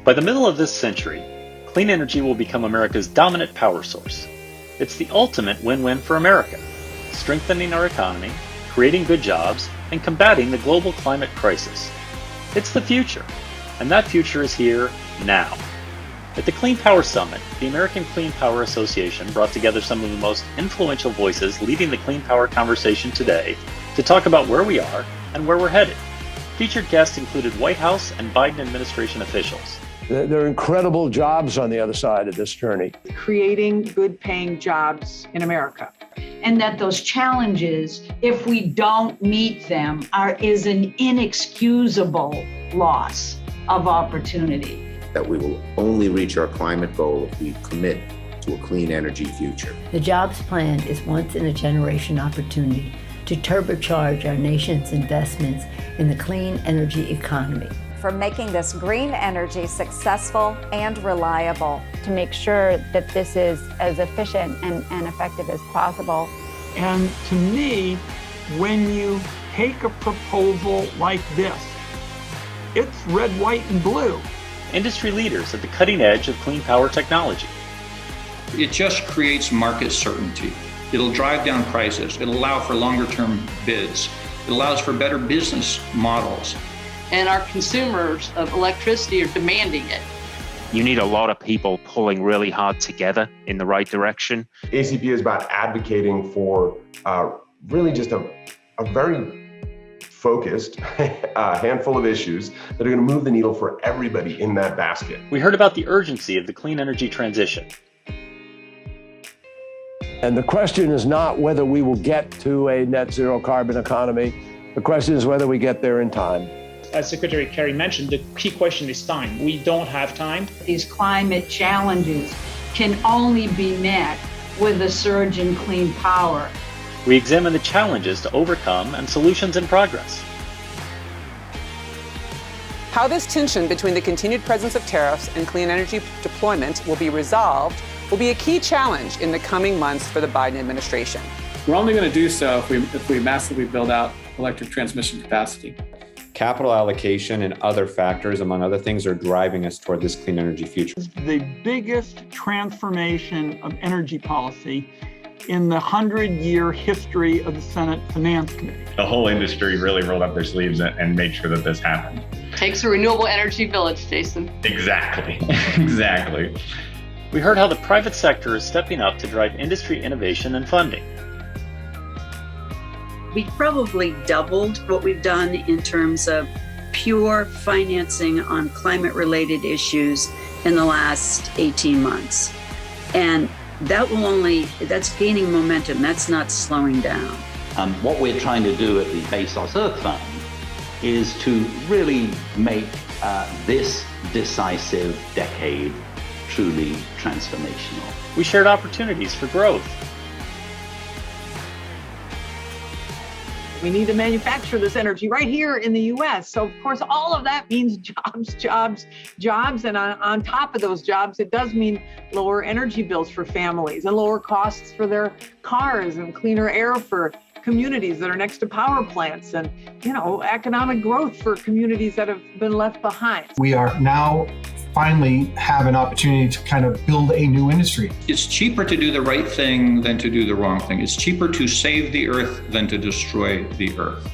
By the middle of this century, clean energy will become America's dominant power source. It's the ultimate win-win for America, strengthening our economy, creating good jobs, and combating the global climate crisis. It's the future, and that future is here now. At the Clean Power Summit, the American Clean Power Association brought together some of the most influential voices leading the clean power conversation today to talk about where we are and where we're headed. Featured guests included White House and Biden administration officials. There are incredible jobs on the other side of this journey. Creating good-paying jobs in America. And that those challenges, if we don't meet them, is an inexcusable loss of opportunity. That we will only reach our climate goal if we commit to a clean energy future. The Jobs Plan is once-in-a-generation opportunity to turbocharge our nation's investments in the clean energy economy. For making this green energy successful and reliable. To make sure that this is as efficient and effective as possible. And to me, when you take a proposal like this, it's red, white, and blue. Industry leaders at the cutting edge of clean power technology. It just creates market certainty. It'll drive down prices. It'll allow for longer-term bids. It allows for better business models. And our consumers of electricity are demanding it. You need a lot of people pulling really hard together in the right direction. ACP is about advocating for really just a very focused handful of issues that are going to move the needle for everybody in that basket. We heard about the urgency of the clean energy transition. And the question is not whether we will get to a net zero carbon economy. The question is whether we get there in time. As Secretary Kerry mentioned, the key question is time. We don't have time. These climate challenges can only be met with a surge in clean power. We examine the challenges to overcome and solutions in progress. How this tension between the continued presence of tariffs and clean energy deployment will be resolved will be a key challenge in the coming months for the Biden administration. We're only going to do so if we massively build out electric transmission capacity. Capital allocation and other factors, among other things, are driving us toward this clean energy future. The biggest transformation of energy policy in the 100-year history of the Senate Finance Committee. The whole industry really rolled up their sleeves and made sure that this happened. Takes a renewable energy village, Jason. Exactly, exactly. We heard how the private sector is stepping up to drive industry innovation and funding. We probably doubled what we've done in terms of pure financing on climate-related issues in the last 18 months. And that's gaining momentum. That's not slowing down. What we're trying to do at the Bezos Earth Fund is to really make this decisive decade truly transformational. We shared opportunities for growth. We need to manufacture this energy right here in the U.S. So, of course, all of that means jobs. And on top of those jobs, it does mean lower energy bills for families and lower costs for their cars and cleaner air for communities that are next to power plants and, economic growth for communities that have been left behind. We are now finally have an opportunity to kind of build a new industry. It's cheaper to do the right thing than to do the wrong thing. It's cheaper to save the earth than to destroy the earth.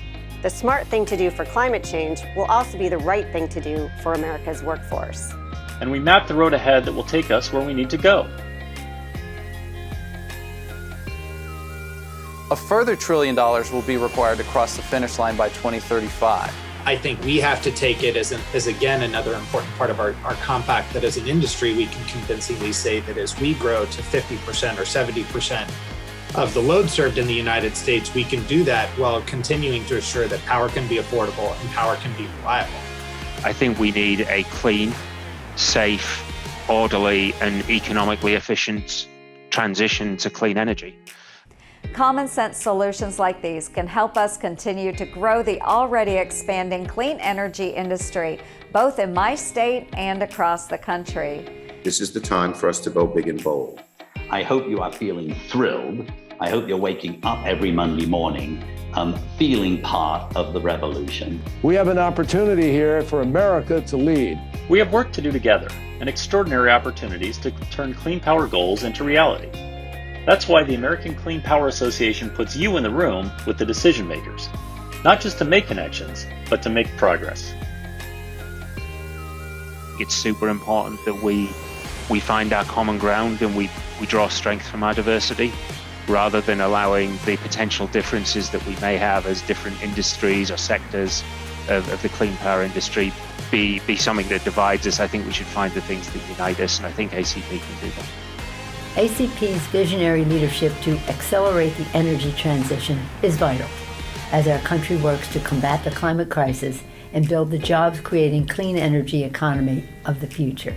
The smart thing to do for climate change will also be the right thing to do for America's workforce. And we map the road ahead that will take us where we need to go. A further $1 trillion will be required to cross the finish line by 2035. I think we have to take it as again, another important part of our compact, that as an industry, we can convincingly say that as we grow to 50% or 70% of the load served in the United States, we can do that while continuing to assure that power can be affordable and power can be reliable. I think we need a clean, safe, orderly, and economically efficient transition to clean energy. Common sense solutions like these can help us continue to grow the already expanding clean energy industry, both in my state and across the country. This is the time for us to go big and bold. I hope you are feeling thrilled. I hope you're waking up every Monday morning feeling part of the revolution. We have an opportunity here for America to lead. We have work to do together and extraordinary opportunities to turn clean power goals into reality. That's why the American Clean Power Association puts you in the room with the decision makers, not just to make connections, but to make progress. It's super important that we find our common ground and we draw strength from our diversity, rather than allowing the potential differences that we may have as different industries or sectors of the clean power industry be something that divides us. I think we should find the things that unite us, and I think ACP can do that. ACP's visionary leadership to accelerate the energy transition is vital as our country works to combat the climate crisis and build the jobs-creating clean energy economy of the future.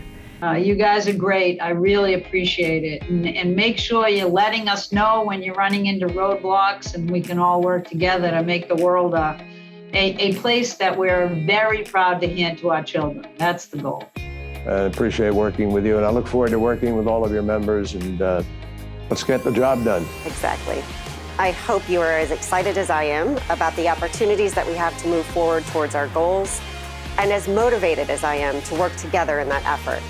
You guys are great. I really appreciate it. And make sure you're letting us know when you're running into roadblocks, and we can all work together to make the world a place that we're very proud to hand to our children. That's the goal. I appreciate working with you, and I look forward to working with all of your members, and let's get the job done. Exactly. I hope you are as excited as I am about the opportunities that we have to move forward towards our goals, and as motivated as I am to work together in that effort.